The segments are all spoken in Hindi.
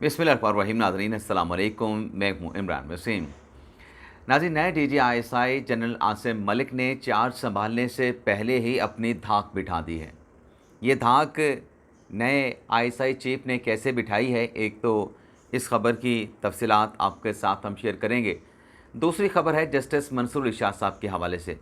बिस्मिल्लाहिर्रहमानिर्रहीम। नाज़रीन अस्सलाम वालेकुम, मैं हूँ इमरान वसीम। नाज़रीन, नए DGISI जनरल आसिम मलिक ने चार्ज संभालने से पहले ही अपनी धाक बिठा दी है। ये धाक नए ISI चीफ ने कैसे बिठाई है, एक तो इस खबर की तफसीलात आपके साथ हम शेयर करेंगे। दूसरी खबर है जस्टिस मंसूर अली शाह साहब के हवाले से,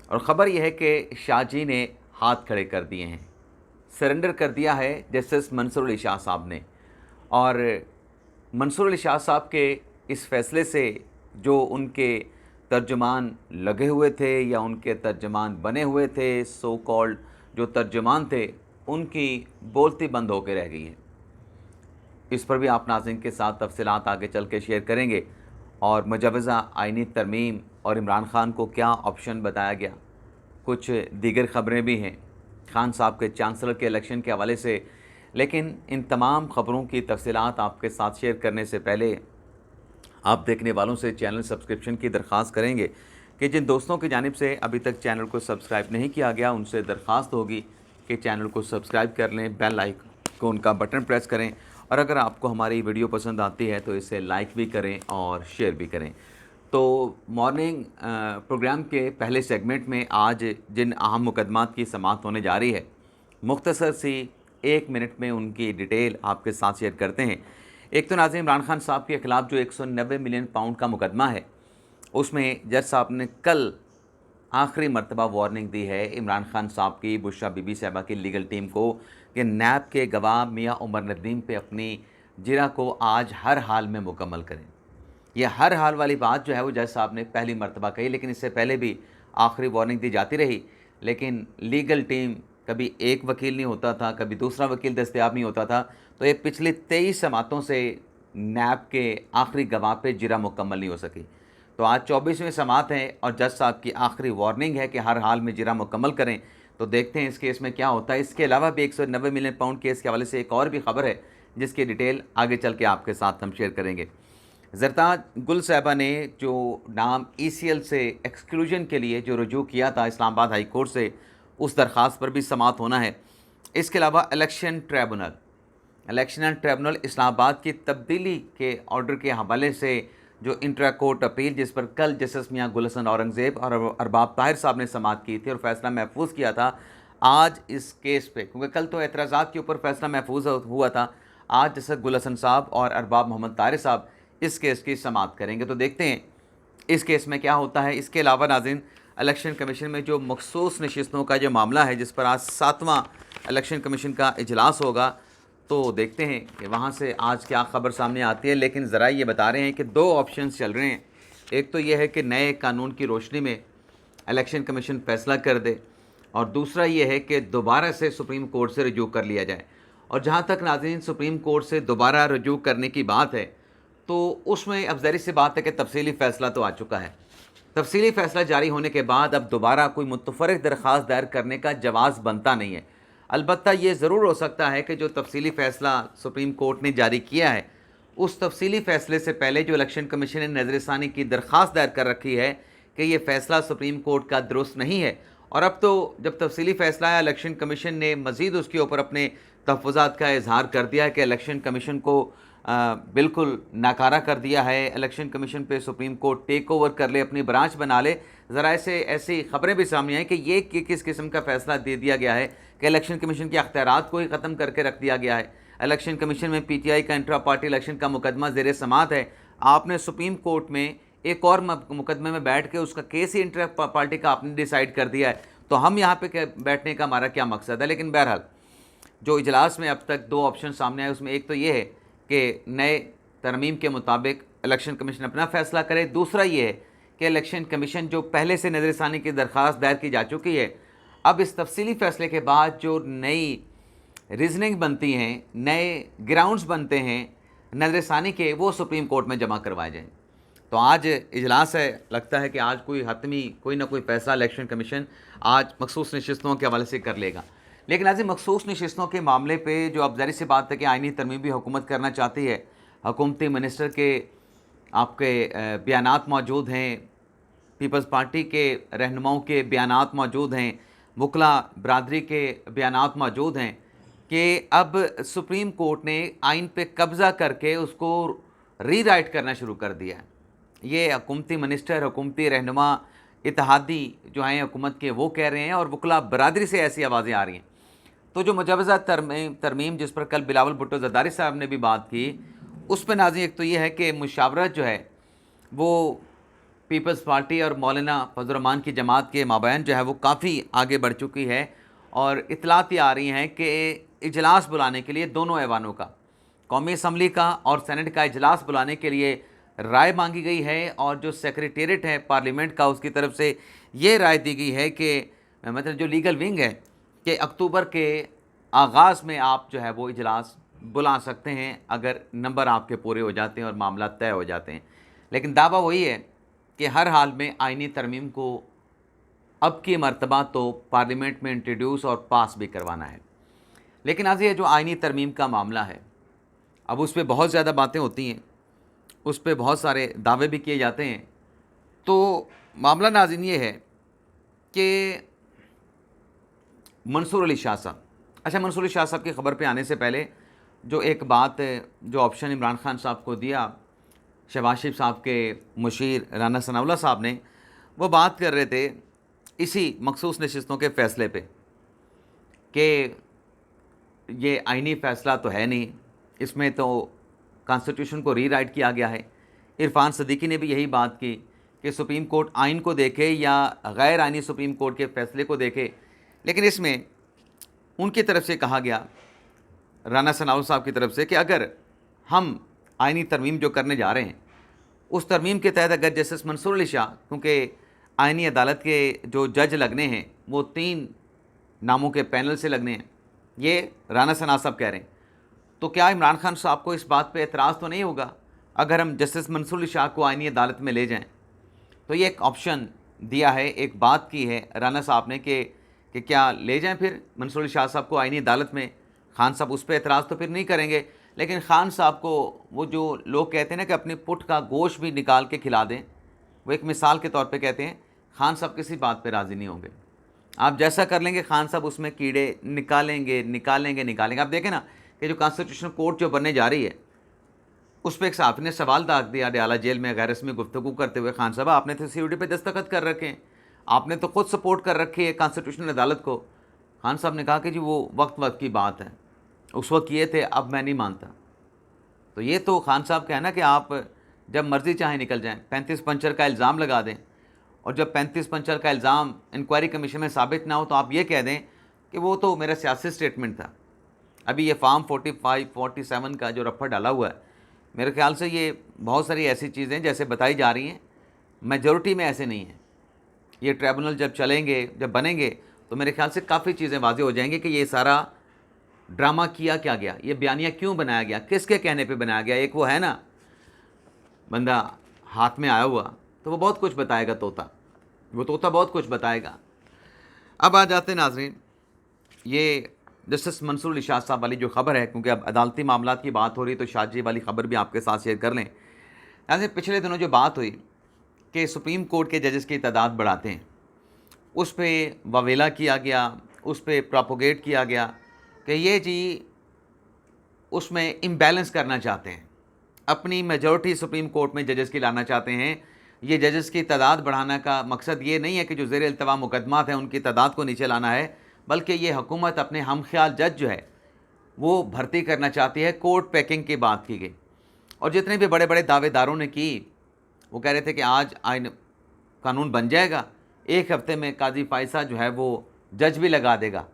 और ख़बर यह है कि शाह जी ने हाथ खड़े कर दिए हैं, सरेंडर कर दिया है जस्टिस मंसूर अली शाह साहब ने। और मंसूर अली शाह साहब के इस फ़ैसले से जो उनके तर्जुमान लगे हुए थे या उनके तर्जुमान बने हुए थे, सो कॉल्ड जो तर्जुमान थे, उनकी बोलती बंद होकर रह गई है। इस पर भी आप नाज़रीन के साथ तफसीलात आगे चल के शेयर करेंगे। और मुजवज़ा आइनी तरमीम और इमरान ख़ान को क्या ऑप्शन बताया गया, कुछ दीगर ख़बरें भी हैं खान साहब के चांसलर के इलेक्शन के हवाले से। लेकिन इन तमाम ख़बरों की तफसीलात आपके साथ शेयर करने से पहले आप देखने वालों से चैनल सब्सक्रिप्शन की दरख्वास्त करेंगे कि जिन दोस्तों की जानिब से अभी तक चैनल को सब्सक्राइब नहीं किया गया, उनसे दरख्वास्त होगी कि चैनल को सब्सक्राइब कर लें, बेल आइकन का बटन प्रेस करें, और अगर आपको हमारी वीडियो पसंद आती है तो इसे लाइक भी करें और शेयर भी करें। तो मॉर्निंग प्रोग्राम के पहले सेगमेंट में आज जिन अहम मुकदमात की समाअत होने जा रही है, मुख्तसर सी 1 मिनट में उनकी डिटेल आपके साथ शेयर करते हैं। एक तो नाज़रीन, इमरान खान साहब के ख़िलाफ़ जो 190 मिलियन पाउंड का मुकदमा है, उसमें जज साहब ने कल आखिरी मरतबा वार्निंग दी है इमरान खान साहब की, बुशरा बीबी साहिबा की लीगल टीम को कि नैब के गवाह मियाँ उमर नदीम पे अपनी जिरा को आज हर हाल में मुकम्मल करें। यह हर हाल वाली बात जो है वो जज साहब ने पहली मरतबा कही, लेकिन इससे पहले भी आखिरी वार्निंग दी जाती रही। लेकिन लीगल टीम, कभी एक वकील नहीं होता था, कभी दूसरा वकील दस्तयाब नहीं होता था। तो ये पिछली 23 समातों से नैब के आखिरी गवाह पे जिरा मुकम्मल नहीं हो सकी। तो आज 24वीं समात है और जज साहब की आखिरी वार्निंग है कि हर हाल में जिरा मुकम्मल करें। तो देखते हैं इस केस में क्या होता है। इसके अलावा भी 190 मिलियन पाउंड केस के हवाले से एक और भी खबर है, जिसकी डिटेल आगे चल के आपके साथ हम शेयर करेंगे। ज़रताज गुल साहिबा ने जो नाम ECL से एक्सक्लूजन के लिए जो रुजू किया था इस्लामाबाद हाई कोर्ट से, उस दरख्वास्त पर भी समाअत होना है। इसके अलावा इलेक्शन ट्रिब्यूनल इस्लामाबाद की तब्दीली के ऑर्डर के हवाले से जो इंट्रा कोर्ट अपील, जिस पर कल जस्टिस मियाँ गुल हसन औरंगज़ेब और अरबाब ताहिर साहब ने समाअत की थी और फैसला महफूज किया था, आज इस केस पे, क्योंकि कल तो एतराज़ात के ऊपर फैसला महफूज हुआ था, आज जस्टिस गुल हसन साहब और अरबाब मोहम्मद ताहिर साहब इस केस की समाअत करेंगे। तो देखते हैं इस केस में क्या होता है। इसके अलावा नाज़रीन, इलेक्शन कमीशन में जो मखसूस नशिस्तों का जो मामला है, जिस पर आज 7वां इलेक्शन कमीशन का इजलास होगा, तो देखते हैं कि वहाँ से आज क्या ख़बर सामने आती है। लेकिन ज़रा ये बता रहे हैं कि 2 ऑप्शंस चल रहे हैं। एक तो ये है कि नए कानून की रोशनी में इलेक्शन कमीशन फ़ैसला कर दे, और दूसरा ये है कि दोबारा से सुप्रीम कोर्ट से रजू कर लिया जाए। और जहाँ तक नाज़रीन सुप्रीम कोर्ट से दोबारा रजू करने की बात है, तो उसमें अब ज़ाहिर सी बात है कि तफसीली फ़ैसला तो आ चुका है। तफसीली फ़ैसला जारी होने के बाद अब दोबारा कोई मुतफ़र्रिक़ दरख्वास्त दायर करने का जवाज़ बनता नहीं है। अलबत्ता ये ज़रूर हो सकता है कि जो तफसीली फ़ैसला सुप्रीम कोर्ट ने जारी किया है, उस तफसीली फ़ैसले से पहले जो इलेक्शन कमीशन ने नज़रसानी की दरख्वास्त दायर कर रखी है कि ये फ़ैसला सुप्रीम कोर्ट का दुरुस्त नहीं है। और अब तो जब तफसीली फ़ैसला आया, इलेक्शन कमीशन ने मज़ीद उसके ऊपर अपने तहफ़्फ़ुज़ात का इज़हार कर दिया है कि इलेक्शन कमीशन को बिल्कुल नाकारा कर दिया है। इलेक्शन कमीशन पे सुप्रीम कोर्ट टेक ओवर कर ले, अपनी ब्रांच बना ले। ज़रा ऐसी ख़बरें भी सामने आई कि ये किस किस्म का फ़ैसला दे दिया गया है कि इलेक्शन कमीशन के अख्तियारात को ही ख़त्म करके रख दिया गया है। इलेक्शन कमीशन में PTI का इंट्रा पार्टी इलेक्शन का मुकदमा ज़ेर समाअत है। आपने सुप्रीम कोर्ट में एक और मुकदमे में बैठ के उसका केस ही इंट्रा पार्टी का आपने डिसाइड कर दिया है। तो हम यहाँ पे बैठने का हमारा क्या मकसद है। लेकिन बहरहाल जो इजलास में अब तक 2 ऑप्शन सामने आए, उसमें एक तो ये है कि नए तरमीम के मुताबिक इलेक्शन कमीशन अपना फ़ैसला करे। दूसरा ये है कि इलेक्शन कमीशन जो पहले से नज़रसानी की दरख्वास्त दायर की जा चुकी है, अब इस तफसीली फ़ैसले के बाद जो नई रीज़निंग बनती हैं, नए ग्राउंड्स बनते हैं नज़रसानी के, वो सुप्रीम कोर्ट में जमा करवाए जाएँ। तो आज इजलास है, लगता है कि आज कोई ना कोई फ़ैसला इलेक्शन कमीशन आज मखसूस नशिस्तों के हवाले से कर लेगा। लेकिन आज मखसूस नशिस्तों के मामले पे जो अब ज़ाहिर सी बात है कि आइनी तरमीम भी हुकूमत करना चाहती है, हुकूमती मिनिस्टर के आपके बयानात मौजूद हैं, पीपल्स पार्टी के रहनुमाओं के बयानात मौजूद हैं, वकला बरादरी के बयानात मौजूद हैं। कि अब सुप्रीम कोर्ट ने आइन पे कब्ज़ा करके उसको रीराइट करना शुरू कर दिया है। ये हुकूमती मिनिस्टर, हुकूमती रहनुमा, इत्तेहादी जो हैं हुकूमत के, वो कह रहे हैं और वकला बरादरी से ऐसी आवाज़ें आ रही हैं। तो जो मुजवज़ा तरमीम जिस पर कल बिलावल भुट्टो ज़रदारी साहब ने भी बात की, उस पर नाज़रीन एक तो ये है कि मुशावरत जो है वो पीपल्स पार्टी और मौलाना फजल रहमान की जमात के माबैन जो है वो काफ़ी आगे बढ़ चुकी है और इतलात ये आ रही हैं कि इजलास बुलाने के लिए दोनों ऐवानों का, कौमी असम्बली का और सेनेट का इजलास बुलाने के लिए राय मांगी गई है। और जो सेक्रेटेरिएट है पार्लियामेंट का, उसकी तरफ से ये राय दी गई है कि मतलब जो लीगल विंग है कि अक्टूबर के आगाज़ में आप जो है वो इजलास बुला सकते हैं अगर नंबर आपके पूरे हो जाते हैं और मामला तय हो जाते हैं। लेकिन दावा वही है कि हर हाल में आइनी तरमीम को अब की मर्तबा तो पार्लियामेंट में इंट्रोड्यूस और पास भी करवाना है। लेकिन आज ये जो आइनी तरमीम का मामला है, अब उस पर बहुत ज़्यादा बातें होती हैं, उस पर बहुत सारे दावे भी किए जाते हैं। तो मामला नाज़रीन ये है कि मंसूर अली शाह साहब, अच्छा मंसूर अली शाह साहब की ख़बर पे आने से पहले जो एक बात जो ऑप्शन इमरान खान साहब को दिया शहबाज शरीफ साहब के मुशीर राना सनाउल्लाह साहब ने, वो बात कर रहे थे इसी मखसूस नशिस्तों के फ़ैसले पे कि ये आइनी फ़ैसला तो है नहीं, इसमें तो कॉन्स्टिट्यूशन को रीराइट किया गया है। इरफान सदीकी ने भी यही बात की कि सुप्रीम कोर्ट आइन को देखे या गैर आइनी सुप्रीम कोर्ट के फ़ैसले को देखे। लेकिन इसमें उनकी तरफ से कहा गया, राना सनाउल्लाह साहब की तरफ से, कि अगर हम आइनी तरमीम जो करने जा रहे हैं उस तरमीम के तहत अगर जस्टिस मंसूर अली शाह, क्योंकि आइनी अदालत के जो जज लगने हैं वो 3 नामों के पैनल से लगने हैं, ये राना सना साहब कह रहे हैं, तो क्या इमरान खान साहब को इस बात पे एतराज़ तो नहीं होगा अगर हम जस्टिस मंसूर अली शाह को आइनी अदालत में ले जाएं? तो ये एक ऑप्शन दिया है, एक बात की है राना साहब ने कि क्या ले जाएं फिर मंसूर अली शाह साहब को आइनी अदालत में। खान साहब उस पर एतराज़ तो फिर नहीं करेंगे, लेकिन खान साहब को वो जो लोग कहते हैं ना कि अपनी पुट का गोश्त भी निकाल के खिला दें, वो एक मिसाल के तौर पे कहते हैं, खान साहब किसी बात पे राज़ी नहीं होंगे। आप जैसा कर लेंगे खान साहब उसमें कीड़े निकालेंगे। आप देखें ना कि जो कॉन्स्टिट्यूशनल कोर्ट जो बनने जा रही है उस पर एक साहब ने सवाल दाग दिया अडयाला जेल में गैर रस्मी गुफ्तगू करते हुए, खान साहब आपने तो COD पे दस्तखत कर रखे हैं, आपने तो खुद सपोर्ट कर रखी है कॉन्स्टिट्यूशनल अदालत को। खान साहब ने कहा कि जी वो वक्त की बात है, उस वक्त किए थे, अब मैं नहीं मानता। तो ये तो खान साहब का है ना कि आप जब मर्ज़ी चाहे निकल जाएं, 35 पंचर का इल्ज़ाम लगा दें, और जब 35 पंचर का इल्ज़ाम इंक्वायरी कमीशन में साबित ना हो तो आप ये कह दें कि वो तो मेरा सियासी स्टेटमेंट था। अभी ये फार्म 45, 47 का जो रफ्फा डाला हुआ है, मेरे ख्याल से ये बहुत सारी ऐसी चीज़ें जैसे बताई जा रही हैं, मेजॉरिटी में ऐसे नहीं हैं। ये ट्रिब्यूनल जब चलेंगे, जब बनेंगे, तो मेरे ख्याल से काफ़ी चीज़ें वाज़ेह हो जाएंगी कि ये सारा ड्रामा किया क्या गया, ये बयानिया क्यों बनाया गया, किसके कहने पे बनाया गया। एक वो है ना बंदा हाथ में आया हुआ, तो वो बहुत कुछ बताएगा, वो तोता बहुत कुछ बताएगा। अब आ जाते हैं नाज़रीन, ये जस्टिस मंसूर अली शाह साहब वाली जो ख़बर है, क्योंकि अब अदालती मामला की बात हो रही तो शाह जी वाली ख़बर भी आपके साथ शेयर कर लें। ऐसे पिछले दिनों जो बात हुई कि सुप्रीम कोर्ट के जजेस की तादाद बढ़ाते हैं, उस पर वावेला किया गया, उस पर प्रोपोगेट किया गया कि ये जी उसमें इम्बैलेंस करना चाहते हैं, अपनी मेजॉरिटी सुप्रीम कोर्ट में जजेस की लाना चाहते हैं। ये जजेस की तादाद बढ़ाने का मकसद ये नहीं है कि जो ज़ेर इल्तवा मुकदमात हैं उनकी तादाद को नीचे लाना है, बल्कि ये हुकूमत अपने हम ख्याल जज जो है वो भर्ती करना चाहती है। कोर्ट पैकिंग की बात की गई, और जितने भी बड़े बड़े दावेदारों ने की, वो कह रहे थे कि आज आइन कानून बन जाएगा, 1 हफ्ते में काजी फायसा जो है वो जज भी लगा देगा,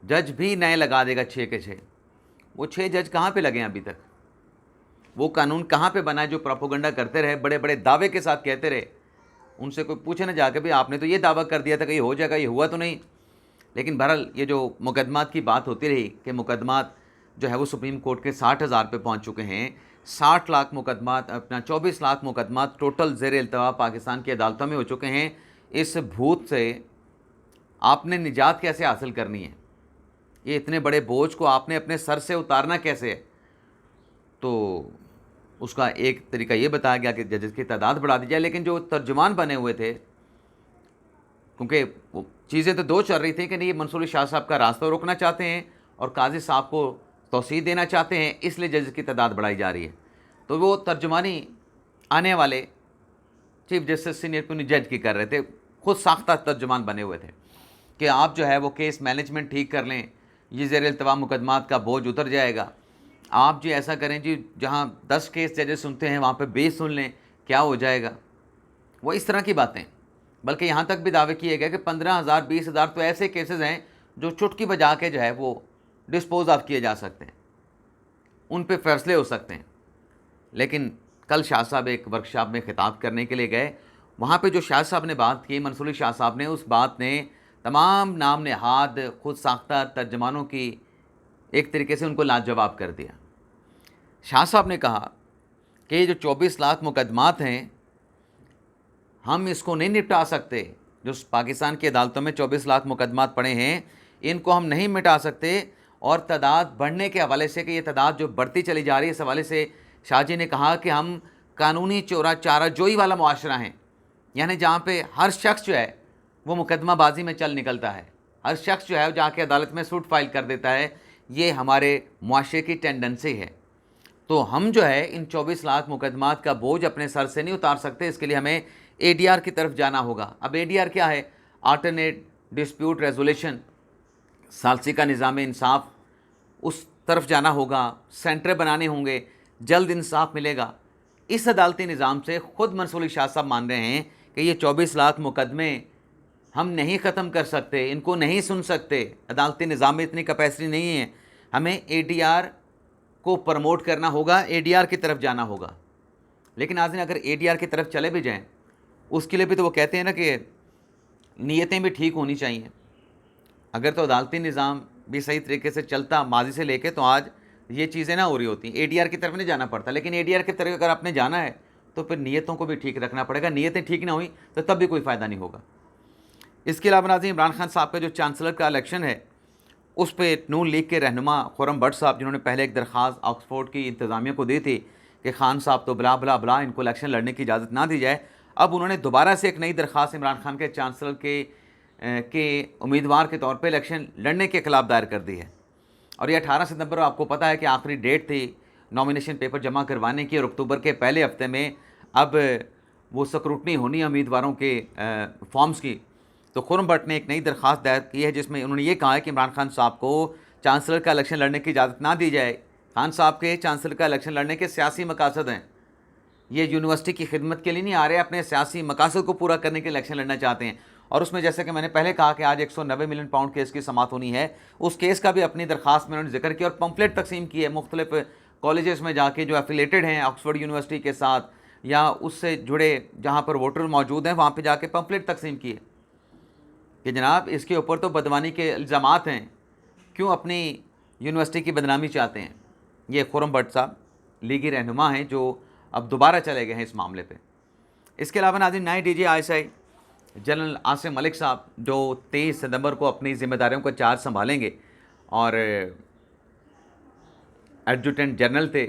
जज भी नए लगा देगा 6 के 6। वो 6 जज कहाँ पे लगे हैं अभी तक? वो कानून कहाँ पे बना है जो प्रोपोगंडा करते रहे, बड़े बड़े दावे के साथ कहते रहे? उनसे कोई पूछे ना जाके भाई आपने तो ये दावा कर दिया था कि ये हो जाएगा, ये हुआ तो नहीं। लेकिन बहरहाल ये जो मुकदमात की बात होती रही कि मुकदमात जो है वो सुप्रीम कोर्ट के 60,000 पे पहुँच चुके हैं। 60 लाख मुकदमात, अपना 24 लाख मुकदमात टोटल ज़ेर इल्तवा पाकिस्तान की अदालतों में हो चुके हैं। इस भूत से आपने निजात कैसे हासिल करनी है? ये इतने बड़े बोझ को आपने अपने सर से उतारना कैसे है? तो उसका एक तरीका ये बताया गया कि जजेस की तादाद बढ़ा दी जाए। लेकिन जो तर्जुमान बने हुए थे, क्योंकि वो चीज़ें तो 2 चल रही थी कि नहीं, मंसूर अली शाह साहब का रास्ता रोकना चाहते हैं और काजी साहब को तौसीह देना चाहते हैं, इसलिए जज की तादाद बढ़ाई जा रही है। तो वो तर्जुमानी आने वाले चीफ जस्टिस सीनियर कुनी जज की कर रहे थे, खुद साख्ता तर्जुमान बने हुए थे कि आप जो है वो केस मैनेजमेंट ठीक कर लें, ये ज़ेर इल्तवा मुकदमात का बोझ उतर जाएगा। आप जी ऐसा करें जी, जहाँ 10 केस जजेस सुनते हैं वहाँ पे 20 सुन लें, क्या हो जाएगा। वो इस तरह की बातें, बल्कि यहाँ तक भी दावे किए गए कि 15,000 20,000 तो ऐसे केसेस हैं जो चुटकी बजा के जो है वो डिस्पोज ऑफ किए जा सकते हैं, उन पे फैसले हो सकते हैं। लेकिन कल शाह साहब एक वर्कशॉप में ख़िताब करने के लिए गए, वहाँ पे जो शाह साहब ने बात की, मंसूर अली शाह साहब ने, उस बात ने तमाम नाम नहाद खुद साख्ता तर्जमानों की एक तरीके से उनको लाजवाब कर दिया। शाह साहब ने कहा कि ये जो 24 लाख मुकदमात हैं, हम इसको नहीं निपटा सकते। जो पाकिस्तान की अदालतों में 24 लाख मुकदमात पड़े हैं, इनको हम नहीं मिटा सकते। और तादाद बढ़ने के हवाले से कि ये तादाद जो बढ़ती चली जा रही है, इस हवाले से शाह जी ने कहा कि हम कानूनी चाराजोई वाला मुआशरा है, यानी जहाँ पे हर शख्स जो है वो मुकदमाबाजी में चल निकलता है, हर शख्स जो है वो जाके अदालत में सूट फाइल कर देता है। ये हमारे मुआशरे की टेंडेंसी है। तो हम जो है इन 24 लाख मुकदमात का बोझ अपने सर से नहीं उतार सकते, इसके लिए हमें ADR की तरफ जाना होगा। अब ADR क्या है? आल्टरनेट डिस्प्यूट रेजोल्यूशन, सालसी का निज़ाम इंसाफ, उस तरफ जाना होगा, सेंटर बनाने होंगे, जल्द इंसाफ मिलेगा। इस अदालती निज़ाम से ख़ुद मंसूर अली शाह साहब मान रहे हैं कि ये 24 लाख मुकदमे हम नहीं ख़त्म कर सकते, इनको नहीं सुन सकते, अदालती निज़ाम में इतनी कैपेसिटी नहीं है, हमें ADR को प्रमोट करना होगा, ADR की तरफ जाना होगा। लेकिन नाज़रीन, अगर ADR की तरफ चले भी जाएं, उसके लिए भी तो वो कहते हैं ना कि नीयतें भी ठीक होनी चाहिए। अगर तो अदालती निज़ाम भी सही तरीके से चलता माजी से लेके, तो आज ये चीज़ें ना हो रही होती। ADR की तरफ नहीं जाना पड़ता। लेकिन ADR की तरफ अगर आपने जाना है तो फिर नीयतों को भी ठीक रखना पड़ेगा। नीयतें ठीक ना हुई तो तब भी कोई फ़ायदा नहीं होगा। इसके अलावा नाज़रीन, इमरान खान साहब का जो चांसलर का इलेक्शन है, उस पर नून लीग के रहनुमा खुर्रम भट्ट साहब, जिन्होंने पहले एक दरख्वास्त ऑक्सफोर्ड की इंतज़ामिया को दी थी कि खान साहब तो बला बला बला, इनको इलेक्शन लड़ने की इजाज़त ना दी जाए, अब उन्होंने दोबारा से एक नई दरख्वास्त इमरान खान के चांसलर के उम्मीदवार के तौर पे इलेक्शन लड़ने के ख़िलाफ़ दायर कर दी है। और ये 18 सितंबर, आपको पता है कि आखिरी डेट थी नॉमिनेशन पेपर जमा करवाने की, और अक्टूबर के पहले हफ्ते में अब वो स्क्रूटनी होनी है उम्मीदवारों के फॉर्म्स की। तो खुर्रम भट्ट ने एक नई दरख्वास्त दायर की है, जिसमें उन्होंने ये कहा है कि इमरान खान साहब को चांसलर का इलेक्शन लड़ने की इजाज़त ना दी जाए। खान साहब के चांसलर का इलेक्शन लड़ने के सियासी मकासद हैं, ये यूनिवर्सिटी की खिदमत के लिए नहीं आ रहे, अपने सियासी मकासद को पूरा करने के लिए इलेक्शन लड़ना चाहते हैं। और उसमें जैसे कि मैंने पहले कहा कि आज 190 मिलियन पाउंड केस की समाअत होनी है, उस केस का भी अपनी दरख्वास्त में उन्होंने जिक्र किया और पंपलेट तकसीम की है। मुख्तलिफ कॉलेजेस में जाके जो एफिलेटेड हैं ऑक्सफोर्ड यूनिवर्सिटी के साथ या उससे जुड़े जहाँ पर वोटर मौजूद हैं, वहाँ पर जाके पंपलेट तकसीम किए कि जनाब इसके ऊपर तो बदवानी के इल्ज़ामात हैं, क्यों अपनी यूनिवर्सिटी की बदनामी चाहते हैं। ये खुर्रम भट्ट साहब लीगी रहनुमा हैं जो अब दोबारा चले गए हैं इस मामले पे। इसके अलावा नाज़रीन, नए DG ISI general Asim Malik साहब, जो 23 सितंबर को अपनी ज़िम्मेदारियों का चार्ज संभालेंगे, और एडजुटेंट जनरल थे,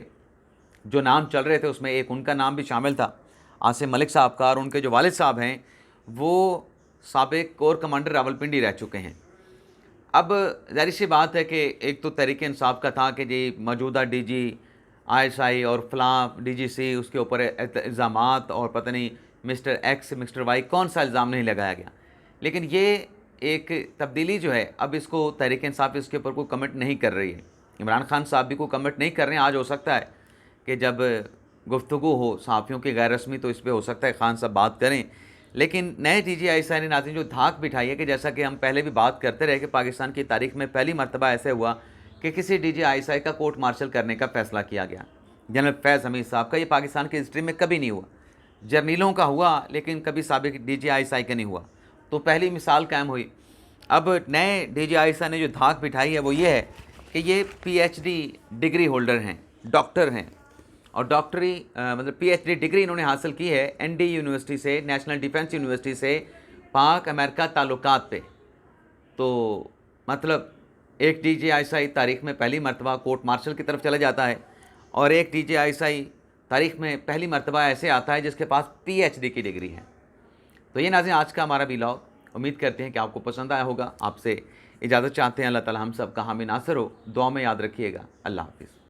जो नाम चल रहे थे उसमें एक उनका नाम भी शामिल था, आसिम मलिक साहब का। और उनके जो वालिद साहब हैं वो साबिक कोर कमांडर रावलपिंडी रह चुके हैं। अब ज़ाहिर सी बात है कि एक तो तहरीक इंसाफ का था कि जी मौजूदा DG ISI और फलां DGC, उसके ऊपर इल्ज़ामात और पता नहीं मिस्टर X मिस्टर Y कौन सा इल्ज़ाम नहीं लगाया गया। लेकिन ये एक तब्दीली जो है, अब इसको तहरीक इंसाफ इसके ऊपर कोई कमेंट नहीं कर रही है, इमरान खान साहब भी कोई कमेंट नहीं कर रहे हैं। आज हो सकता है कि जब गुफ्तगू हो सहाफ़ियों की गैर रस्मी, तो इस पर हो सकता है खान साहब बात करें। लेकिन नए DG ISI ने नाज़रीन जो धाक बिठाई है कि जैसा कि हम पहले भी बात करते रहे कि पाकिस्तान की तारीख़ में पहली मरतबा ऐसे हुआ कि किसी DG ISI का कोर्ट मार्शल करने का फ़ैसला किया गया। जनरल फैज़ हमीद साहब का, ये पाकिस्तान की हिस्ट्री में कभी नहीं हुआ। जर्नीलों का हुआ लेकिन कभी साबिक DG ISI का नहीं हुआ, तो पहली मिसाल कायम हुई। अब नए DG ISI ने जो धाक बिठाई है वो ये है कि ये PhD डिग्री होल्डर हैं, डॉक्टर हैं, और डॉक्टरी मतलब PhD डिग्री इन्होंने हासिल की है ND यूनिवर्सिटी से, नेशनल डिफेंस यूनिवर्सिटी से, पाक अमेरिका ताल्लुकात पे। तो मतलब एक DG ISI तारीख़ में पहली मरतबा कोर्ट मार्शल की तरफ चला जाता है, और एक DG ISI तारीख़ में पहली मरतबा ऐसे आता है जिसके पास PhD की डिग्री है। तो ये नाज़रीन आज का हमारा व्लॉग, उम्मीद करते हैं कि आपको पसंद आया होगा। आपसे इजाज़त चाहते हैं। अल्लाह ताला हम सब का हामी नासिर हो। दुआ में याद रखिएगा। अल्लाह हाफ़िज़।